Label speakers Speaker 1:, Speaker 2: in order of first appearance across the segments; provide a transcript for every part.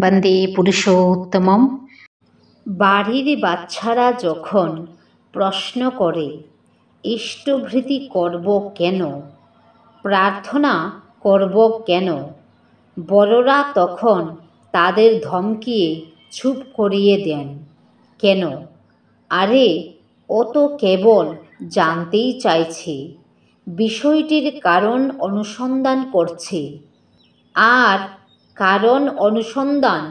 Speaker 1: বন্দে পুরুষোত্তমম।
Speaker 2: বাড়ির বাচ্চারা যখন প্রশ্ন করে ইষ্টভৃতি করব কেন, প্রার্থনা করব কেন, বড়রা তখন তাদের ধমকিয়ে চুপ করিয়ে দেন। কেন? আরে ও তো কেবল জানতেই চাইছে, বিষয়টির কারণ অনুসন্ধান করছে। আর কারণ অনুসন্ধান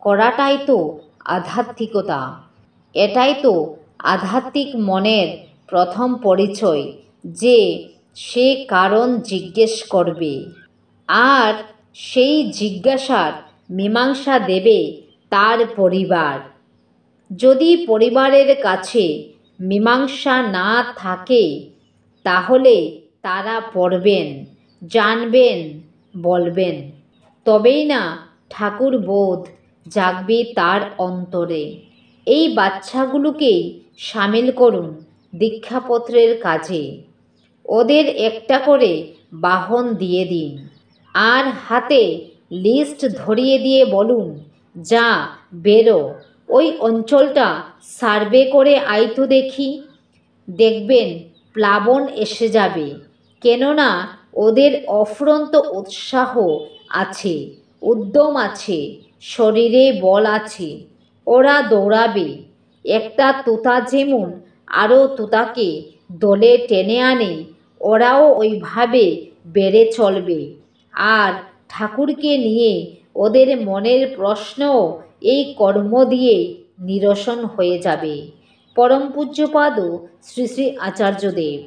Speaker 2: করাটাই তো আধ্যাত্মিকতা। এটাই তো আধ্যাত্মিক মনের প্রথম পরিচয়, যে সে কারণ জিজ্ঞেস করবে, আর সেই জিজ্ঞাসার মীমাংসা দেবে তার পরিবার। যদি পরিবারের কাছে মীমাংসা না থাকে, তাহলে তারা পড়বেন, জানবেন, বলবেন। তবেই না ঠাকুর বোধ জাগবে তার অন্তরে। এই বাচ্চাগুলোকেই সামিল করুন দীক্ষাপত্রের কাজে। ওদের একটা করে বাহন দিয়ে দিন, আর হাতে লিস্ট ধরিয়ে দিয়ে বলুন, যা বেরো, ওই অঞ্চলটা সার্ভে করে আয় তো দেখি। দেখবেন প্লাবন এসে যাবে, কেননা ওদের অফুরন্ত উৎসাহ আছে, উদ্যম আছে, শরীরে বল আছে। ওরা দৌড়াবে। একটা তোতা যেমন আরও তোতাকে দলে টেনে আনে, ওরাও ওইভাবে বেড়ে চলবে। আর ঠাকুরকে নিয়ে ওদের মনের প্রশ্নও এই কর্ম দিয়ে নিরসন হয়ে যাবে। পরম পূজ্যপাদ শ্রী শ্রী আচার্যদেব।